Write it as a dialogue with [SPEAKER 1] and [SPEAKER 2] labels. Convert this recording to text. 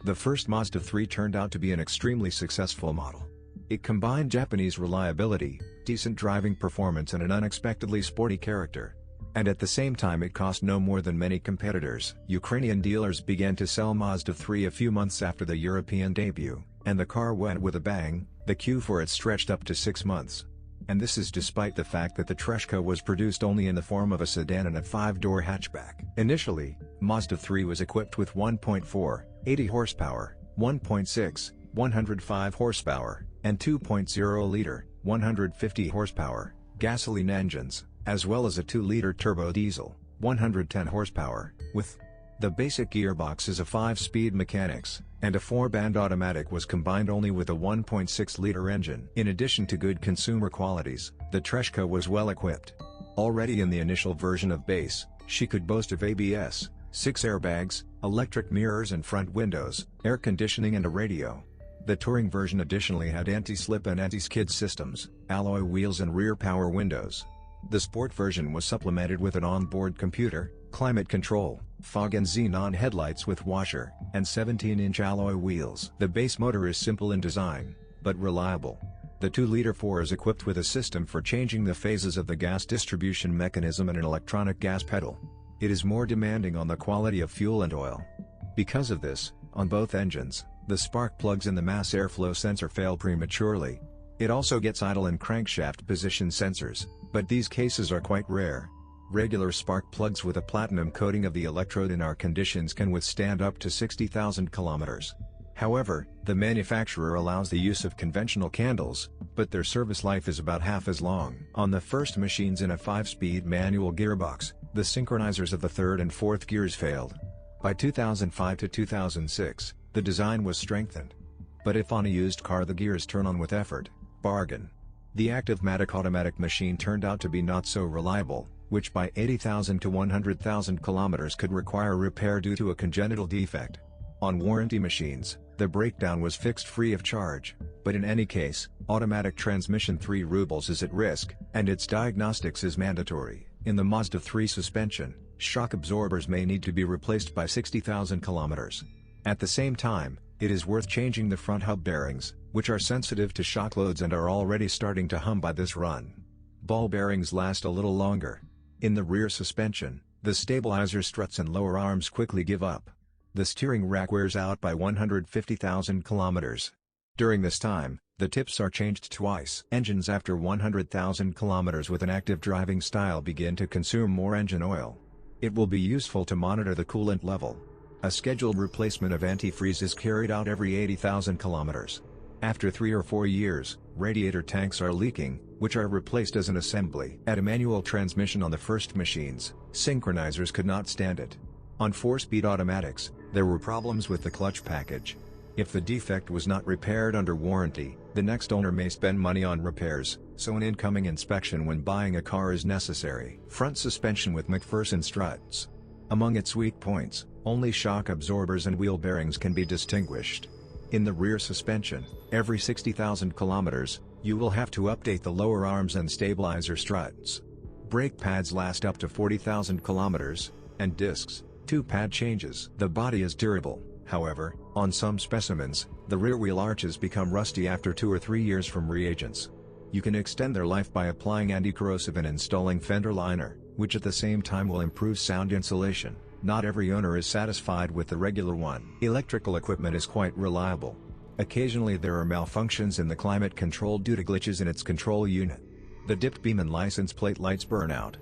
[SPEAKER 1] The first Mazda 3 turned out to be an extremely successful model. It combined Japanese reliability, decent driving performance and an unexpectedly sporty character. And at the same time it cost no more than many competitors. Ukrainian dealers began to sell Mazda 3 a few months after the European debut, and the car went with a bang. The queue for it stretched up to 6 months. And this is despite the fact that the Treshka was produced only in the form of a sedan and a 5-door hatchback. Initially, Mazda 3 was equipped with 1.4, 80 horsepower, 1.6, 105 horsepower, and 2.0-liter, 150 horsepower, gasoline engines, as well as a 2-liter turbo diesel, 110 horsepower, with the basic gearbox is a 5-speed mechanics, and a 4-band automatic was combined only with a 1.6-liter engine. In addition to good consumer qualities, the Treshka was well equipped. Already in the initial version of base, she could boast of ABS, 6 airbags, electric mirrors and front windows, air conditioning and a radio. The touring version additionally had anti-slip and anti-skid systems, alloy wheels and rear power windows. The sport version was supplemented with an onboard computer, climate control, fog and xenon headlights with washer, and 17-inch alloy wheels. The base motor is simple in design, but reliable. The 2-liter 4 is equipped with a system for changing the phases of the gas distribution mechanism and an electronic gas pedal. It is more demanding on the quality of fuel and oil. Because of this, on both engines, the spark plugs and the mass airflow sensor fail prematurely. It also gets idle and crankshaft position sensors, but these cases are quite rare. Regular spark plugs with a platinum coating of the electrode in our conditions can withstand up to 60,000 kilometers. However, the manufacturer allows the use of conventional candles, but their service life is about half as long. On the first machines in a 5-speed manual gearbox, the synchronizers of the 3rd and 4th gears failed. By 2005 to 2006, the design was strengthened. But if on a used car the gears turn on with effort, bargain. The active-matic automatic machine turned out to be not so reliable, which by 80,000 to 100,000 kilometers could require repair due to a congenital defect. On warranty machines, the breakdown was fixed free of charge, but in any case, automatic transmission 3 rubles is at risk, and its diagnostics is mandatory. In the Mazda 3 suspension, shock absorbers may need to be replaced by 60,000 kilometers. At the same time, it is worth changing the front hub bearings, which are sensitive to shock loads and are already starting to hum by this run. Ball bearings last a little longer. In the rear suspension, the stabilizer struts and lower arms quickly give up. The steering rack wears out by 150,000 kilometers. During this time, the tips are changed twice. Engines after 100,000 kilometers with an active driving style begin to consume more engine oil. It will be useful to monitor the coolant level. A scheduled replacement of antifreeze is carried out every 80,000 kilometers. After 3 or 4 years, radiator tanks are leaking, which are replaced as an assembly. At a manual transmission on the first machines, synchronizers could not stand it. On 4-speed automatics, there were problems with the clutch package. If the defect was not repaired under warranty, the next owner may spend money on repairs, so an incoming inspection when buying a car is necessary. Front suspension with McPherson struts. Among its weak points, only shock absorbers and wheel bearings can be distinguished. In the rear suspension, every 60,000 kilometers, you will have to update the lower arms and stabilizer struts. Brake pads last up to 40,000 kilometers, and discs, 2 pad changes. The body is durable, however, on some specimens, the rear wheel arches become rusty after 2 or 3 years from reagents. You can extend their life by applying anti-corrosive and installing fender liner, which at the same time will improve sound insulation. Not every owner is satisfied with the regular one. Electrical equipment is quite reliable. Occasionally there are malfunctions in the climate control due to glitches in its control unit. The dipped beam and license plate lights burn out.